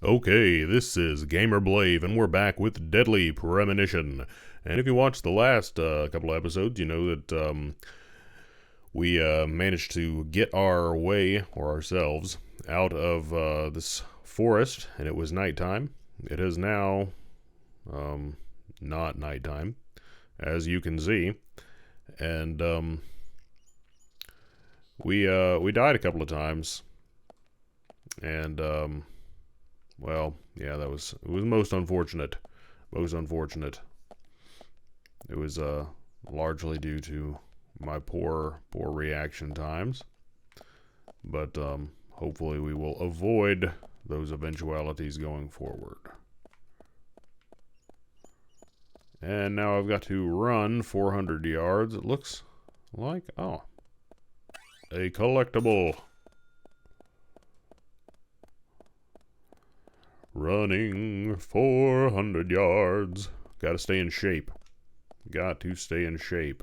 Okay, this is GamerBlave, and we're back with Deadly Premonition. And if you watched the last couple of episodes, you know that we managed to get our way, or ourselves, out of this forest, and it was nighttime. It is now not nighttime, as you can see. And we died a couple of times, and well, yeah, it was most unfortunate. Most unfortunate. It was largely due to my poor reaction times. But hopefully we will avoid those eventualities going forward. And now I've got to run 400 yards. It looks like, oh, a collectible. Running 400 yards. Gotta stay in shape. Got to stay in shape.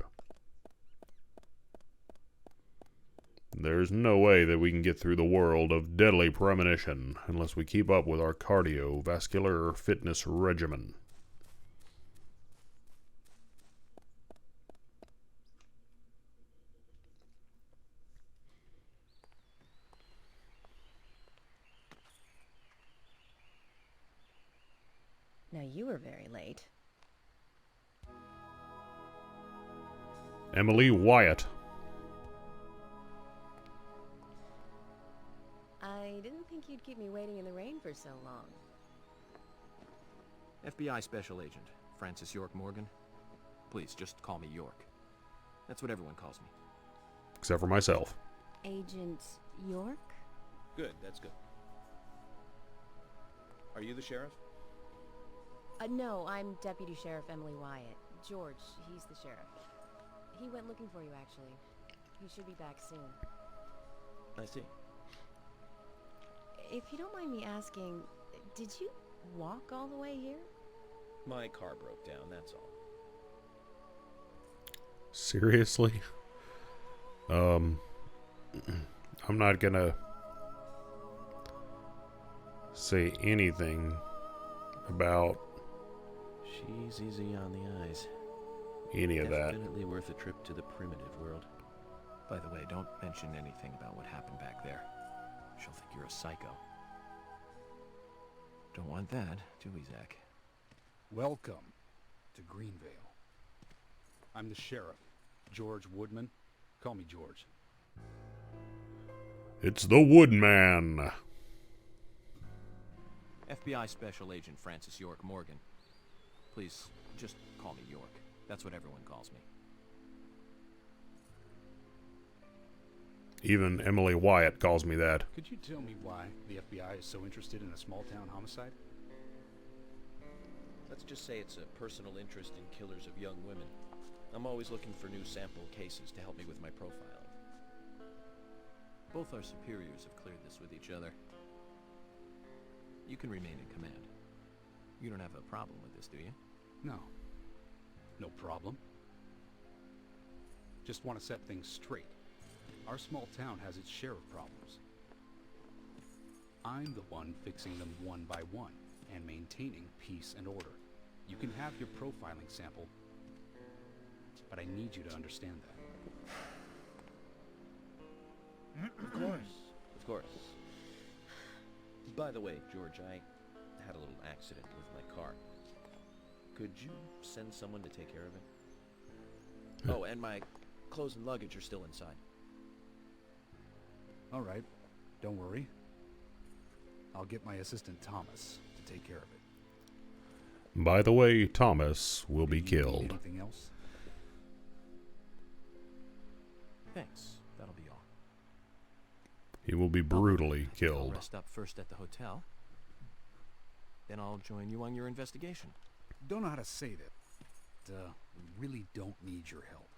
There's no way that we can get through the world of Deadly Premonition unless we keep up with our cardiovascular fitness regimen. Now you were very late. Emily Wyatt. I didn't think you'd keep me waiting in the rain for so long. FBI Special Agent, Francis York Morgan. Please, just call me York. That's what everyone calls me. Except for myself. Agent York? Good, that's good. Are you the sheriff? No, I'm Deputy Sheriff Emily Wyatt. George, he's the sheriff. He went looking for you, actually. He should be back soon. I see. If you don't mind me asking, did you walk all the way here? My car broke down, that's all. Seriously? I'm not gonna say anything about She's easy on the eyes. any of that. Definitely worth a trip to the primitive world. By the way, don't mention anything about what happened back there. She'll think you're a psycho. Don't want that, do we, Zach? Welcome to Greenvale. I'm the sheriff, George Woodman. Call me George. It's the Woodman. FBI Special Agent Francis York Morgan. Please, just call me York. That's what everyone calls me. Even Emily Wyatt calls me that. Could you tell me why the FBI is so interested in a small-town homicide? Let's just say it's a personal interest in killers of young women. I'm always looking for new sample cases to help me with my profiling. Both our superiors have cleared this with each other. You can remain in command. You don't have a problem with this, do you? No. No problem. Just want to set things straight. Our small town has its share of problems. I'm the one fixing them one by one and maintaining peace and order. You can have your profiling sample, but I need you to understand that. Of course. Of course. By the way, George, I had a little accident with my car. Could you send someone to take care of it? Oh, and my clothes and luggage are still inside. All right. Don't worry. I'll get my assistant Thomas to take care of it. By the way, Thomas will be Do you need killed. anything else? Thanks. That'll be all. He will be brutally I'll killed. rest up first at the hotel. Then I'll join you on your investigation. Don't know how to say that. We really don't need your help.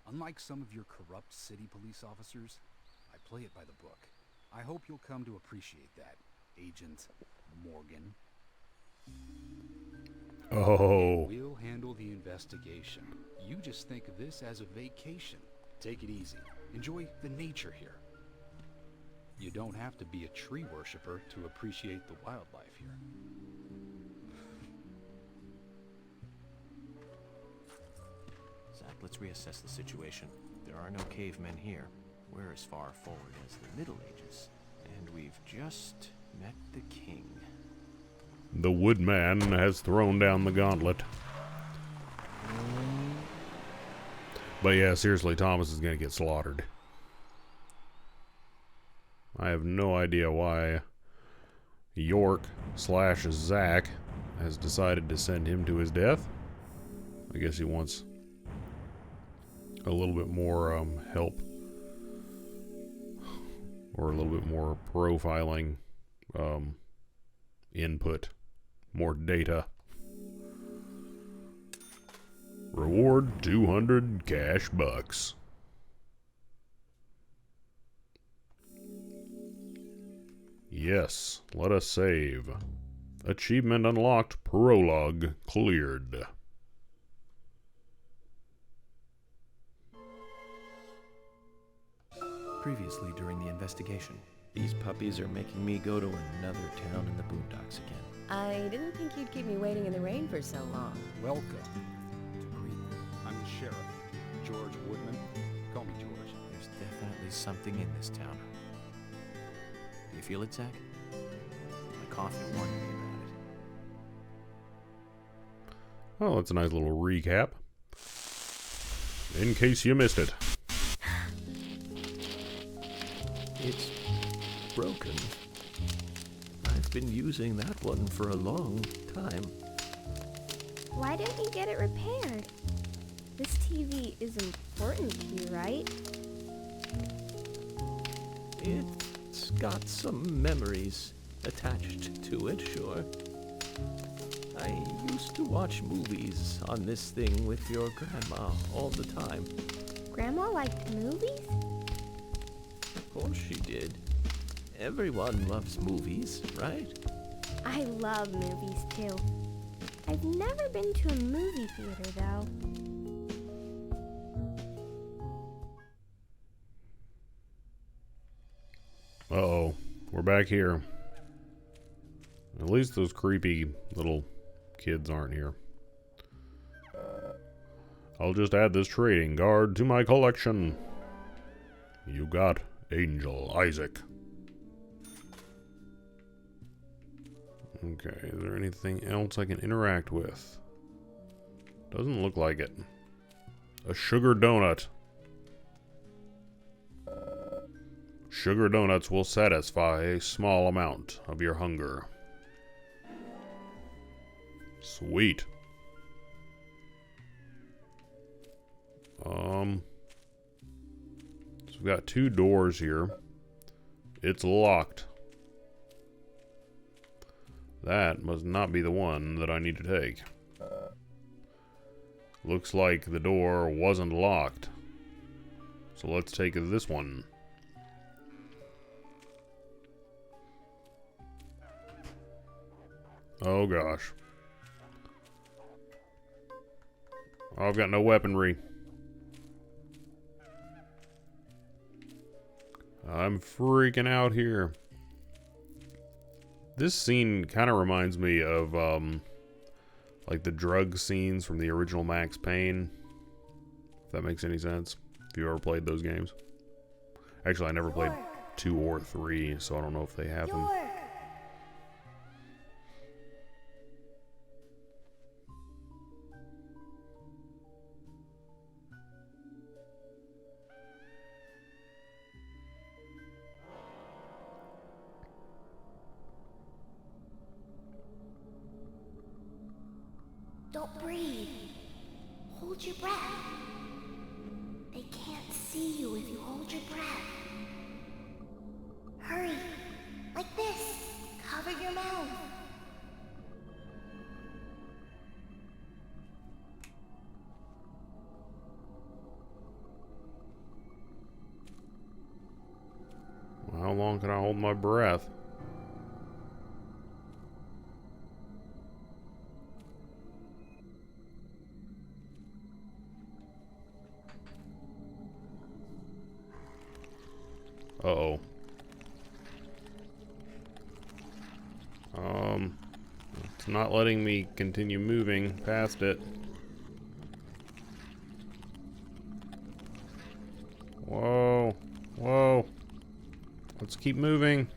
Unlike some of your corrupt city police officers, I play it by the book. I hope you'll come to appreciate that, Agent Morgan. Oh. We'll handle the investigation. You just think of this as a vacation. Take it easy. Enjoy the nature here. You don't have to be a tree worshiper to appreciate the wildlife here. Zach, let's reassess the situation. There are no cavemen here. We're as far forward as the Middle Ages. And we've just met the king. The Woodman has thrown down the gauntlet. But yeah, seriously, Thomas is going to get slaughtered. I have no idea why York / Zach has decided to send him to his death. I guess he wants a little bit more help, or a little bit more profiling input, more data. Reward 200 cash bucks. Yes, let us save. Achievement unlocked. Prologue cleared. Previously during the investigation. These puppies are making me go to another town in the boondocks again. I didn't think you'd keep me waiting in the rain for so long. Welcome to Greenwood. I'm the sheriff, George Woodman. Call me George. There's definitely something in this town. Do you feel it, Zach? My coffee warned me about it. Oh, that's a nice little recap. In case you missed it. It's broken. I've been using that one for a long time. Why don't you get it repaired? This TV is important to you, right? It's got some memories attached to it, sure. I used to watch movies on this thing with your grandma all the time. Grandma liked movies? Of course she did. Everyone loves movies, right? I love movies too. I've never been to a movie theater though. Uh-oh. We're back here. At least those creepy little kids aren't here. I'll just add this trading card to my collection. You got Angel Isaac. Okay, is there anything else I can interact with? Doesn't look like it. A sugar donut. Sugar donuts will satisfy a small amount of your hunger. Sweet. So we've got 2 doors here. It's locked. That must not be the one that I need to take. Looks like the door wasn't locked. So let's take this one. Oh gosh. I've got no weaponry. I'm freaking out here. This scene kind of reminds me of, like the drug scenes from the original Max Payne. If that makes any sense. If you ever played those games. Actually, I never played 2 or 3, so I don't know if they have them. Don't breathe. Hold your breath. They can't see you if you hold your breath. Hurry. Like this. Cover your mouth. Well, how long can I hold my breath? Uh-oh. It's not letting me continue moving past it. Whoa. Whoa. Let's keep moving.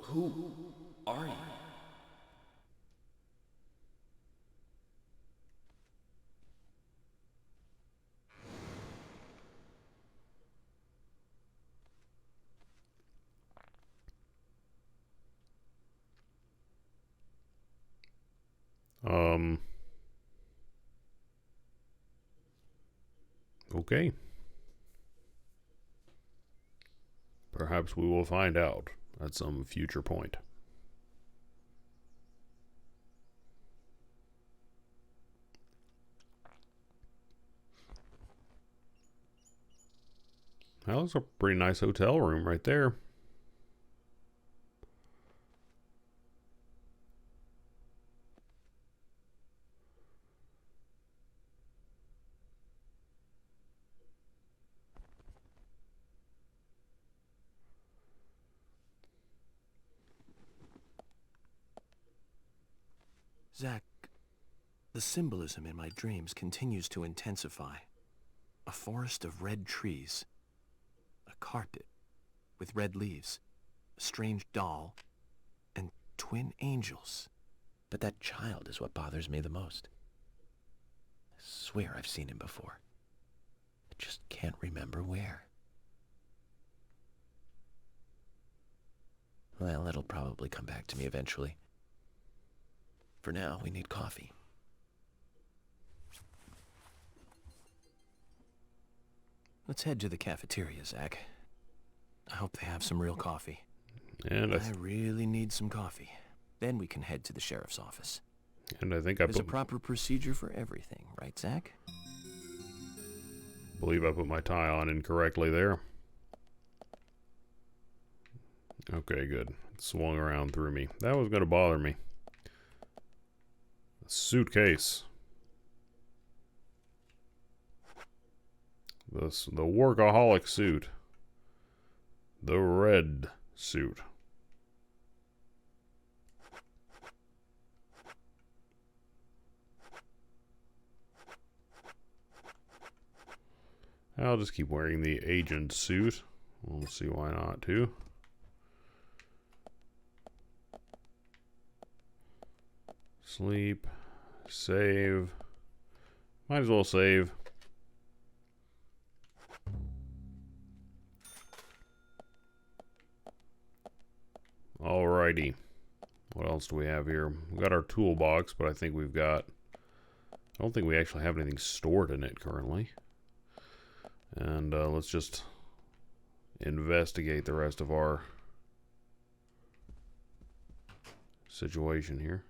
Who are you? Okay. Perhaps we will find out at some future point. That was a pretty nice hotel room right there. Zach, the symbolism in my dreams continues to intensify. A forest of red trees. A carpet with red leaves. A strange doll. And twin angels. But that child is what bothers me the most. I swear I've seen him before. I just can't remember where. Well, it'll probably come back to me eventually. For now, we need coffee. Let's head to the cafeteria, Zach. I hope they have some real coffee. And I really need some coffee. Then we can head to the sheriff's office. And I think I There's a proper procedure for everything, right, Zach? believe I put my tie on incorrectly there. Okay, good. It swung around through me. That was going to bother me. A suitcase. The workaholic suit. The red suit. I'll just keep wearing the agent suit. We'll see why not, too. Sleep. Save. Might as well save. Alrighty. What else do we have here? We've got our toolbox, but I think we've got... I don't think we actually have anything stored in it currently. And let's just investigate the rest of our situation here.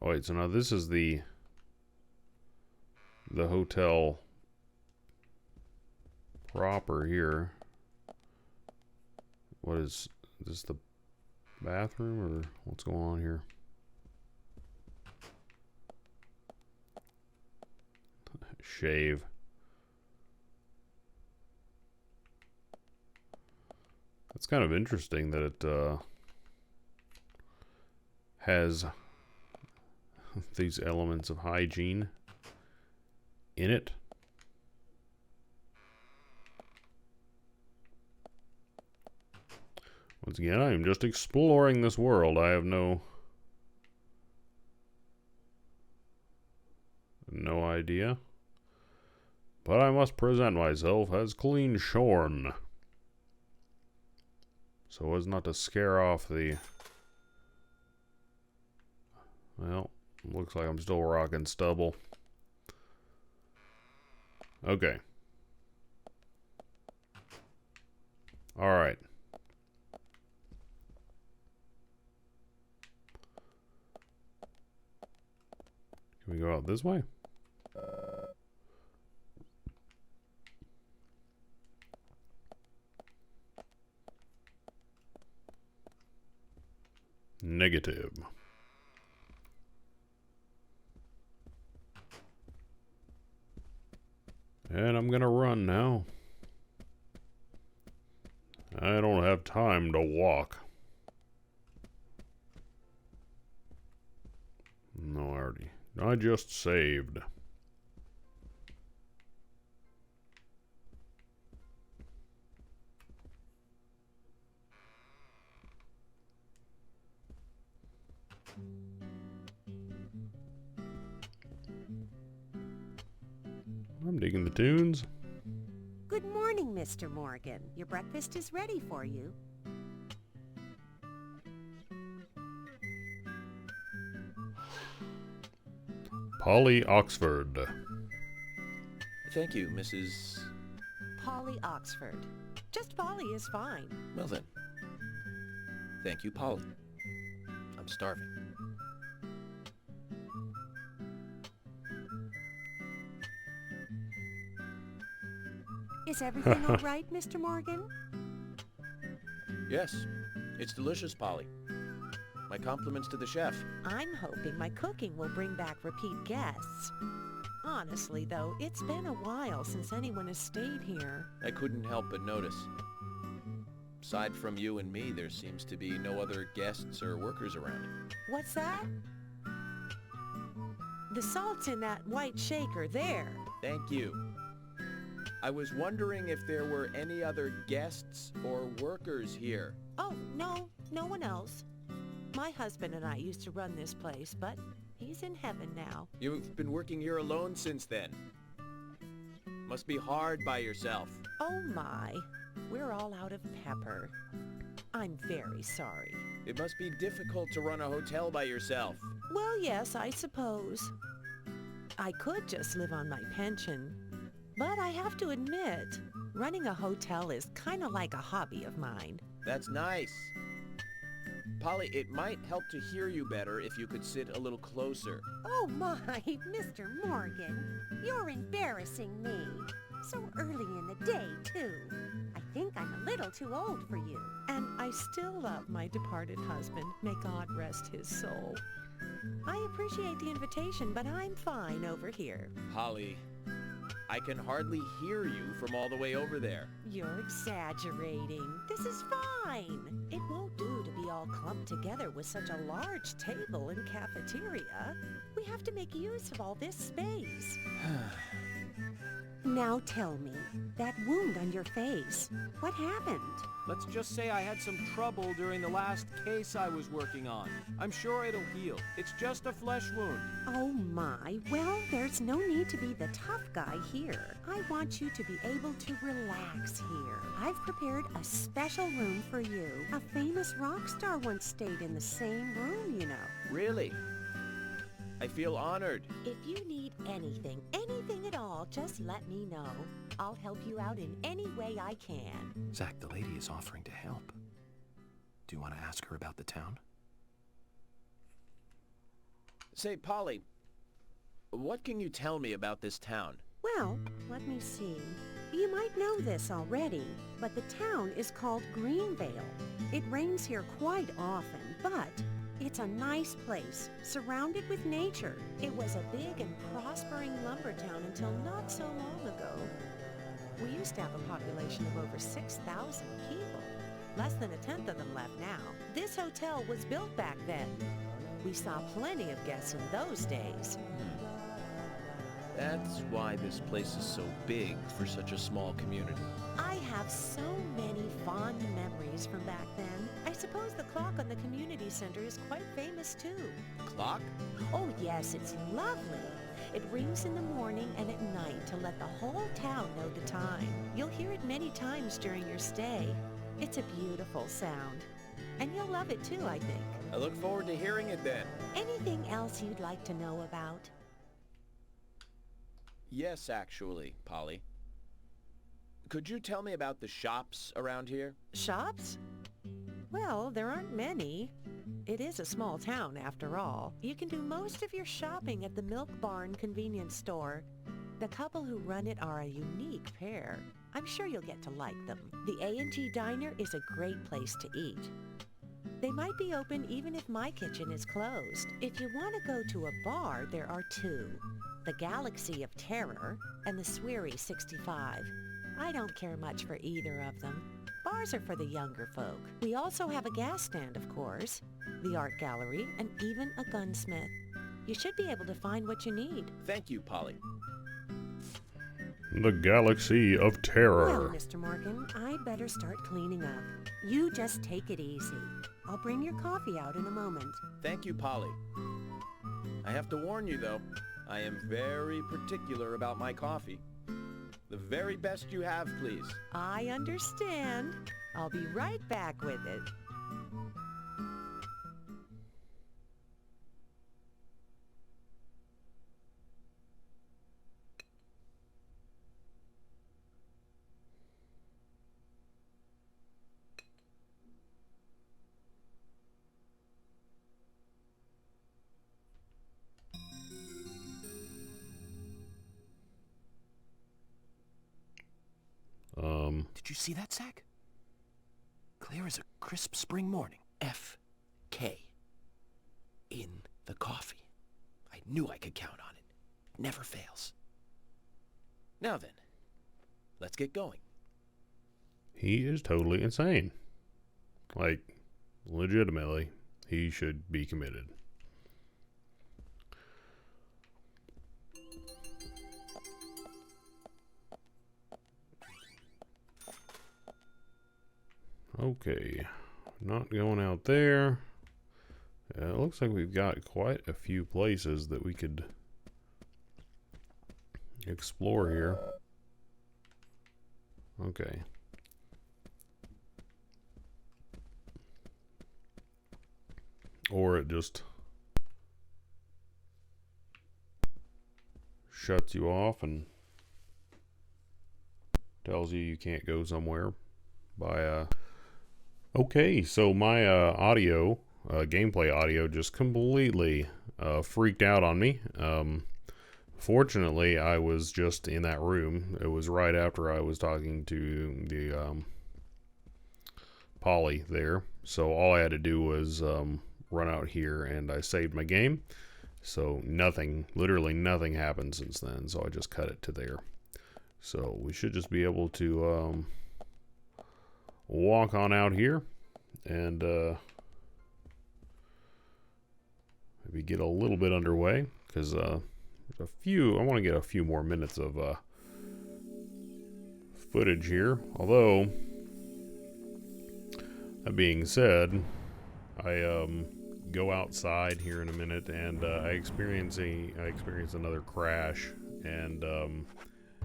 Oh wait, so now this is the hotel proper here. What is this, the bathroom or what's going on here? Shave. It's kind of interesting that it has these elements of hygiene in it. Once again, I am just exploring this world. I have no idea. But I must present myself as clean shorn, so as not to scare off the... Well, looks like I'm still rocking stubble. Okay. Alright. go out this way? Negative. And I'm gonna run now. I don't have time to walk. No, I just saved. I'm digging the tunes. Good morning, Mr. Morgan. Your breakfast is ready for you. Polly Oxford. Thank you, Mrs. Polly Oxford. Just Polly is fine. Well then. Thank you, Polly. I'm starving. Is everything all right, Mr. Morgan? Yes, it's delicious, Polly. My compliments to the chef. I'm hoping my cooking will bring back repeat guests. Honestly, though, it's been a while since anyone has stayed here. I couldn't help but notice. Aside from you and me, there seems to be no other guests or workers around. What's that? The salt's in that white shaker there. Thank you. I was wondering if there were any other guests or workers here. Oh, no one else. My husband and I used to run this place, but he's in heaven now. You've been working here alone since then. Must be hard by yourself. Oh my, we're all out of pepper. I'm very sorry. It must be difficult to run a hotel by yourself. Well, yes, I suppose. I could just live on my pension. But I have to admit, running a hotel is kind of like a hobby of mine. That's nice. Polly, it might help to hear you better if you could sit a little closer. Oh my, Mr. Morgan, you're embarrassing me. So early in the day, too. I think I'm a little too old for you. And I still love my departed husband. May God rest his soul. I appreciate the invitation, but I'm fine over here. Polly, I can hardly hear you from all the way over there. You're exaggerating. This is fine. It won't do to be all clumped together with such a large table and cafeteria. We have to make use of all this space. Now tell me, that wound on your face, what happened? Let's just say I had some trouble during the last case I was working on. I'm sure it'll heal. It's just a flesh wound. Oh my, well, there's no need to be the tough guy here. I want you to be able to relax here. I've prepared a special room for you. A famous rock star once stayed in the same room, you know. Really? I feel honored. If you need anything at all, just let me know. I'll help you out in any way I can. Zach, the lady is offering to help. Do you want to ask her about the town? Say, Polly, what can you tell me about this town? Well, let me see. You might know this already, but the town is called Greenvale. It rains here quite often, but it's a nice place, surrounded with nature. It was a big and prospering lumber town until not so long ago. We used to have a population of over 6,000 people. Less than a tenth of them left now. This hotel was built back then. We saw plenty of guests in those days. That's why this place is so big for such a small community. I have so many fond memories from back then. I suppose the clock on the community center is quite famous too. Clock? Oh yes, it's lovely. It rings in the morning and at night to let the whole town know the time. You'll hear it many times during your stay. It's a beautiful sound. And you'll love it too, I think. I look forward to hearing it then. Anything else you'd like to know about? Yes, actually, Polly. Could you tell me about the shops around here? Shops? Well, there aren't many. It is a small town, after all. You can do most of your shopping at the Milk Barn convenience store. The couple who run it are a unique pair. I'm sure you'll get to like them. The A&G Diner is a great place to eat. They might be open even if my kitchen is closed. If you want to go to a bar, there are two. The Galaxy of Terror and the Sweary 65. I don't care much for either of them. Bars are for the younger folk. We also have a gas stand, of course, the art gallery, and even a gunsmith. You should be able to find what you need. Thank you, Polly. The Galaxy of Terror. Well, Mr. Morgan, I'd better start cleaning up. You just take it easy. I'll bring your coffee out in a moment. Thank you, Polly. I have to warn you, though. I am very particular about my coffee. The very best you have, please. I understand. I'll be right back with it. Did you see that, Zach? Clear as a crisp spring morning. F.K. in the coffee. I knew I could count on it. Never fails. Now then, let's get going. He is totally insane. Like, legitimately, he should be committed. Okay, not going out there. It looks like we've got quite a few places that we could explore here. Okay. Or it just shuts you off and tells you can't go somewhere by Okay, so my audio, gameplay audio, just completely freaked out on me. Fortunately, I was just in that room. It was right after I was talking to the Polly there. So all I had to do was run out here, and I saved my game. So nothing, literally nothing happened since then. So I just cut it to there. So we should just be able to walk on out here and maybe get a little bit underway, because I want to get a few more minutes of footage here. Although, that being said, I go outside here in a minute, and I experience another crash, and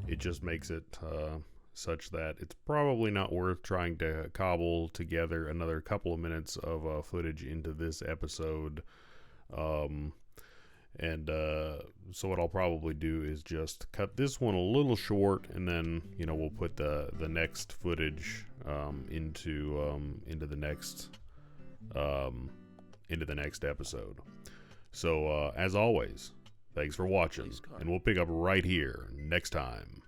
it just makes it such that it's probably not worth trying to cobble together another couple of minutes of footage into this episode. So what I'll probably do is just cut this one a little short, and then we'll put the next footage into the next episode. So as always, thanks for watching, and we'll pick up right here next time.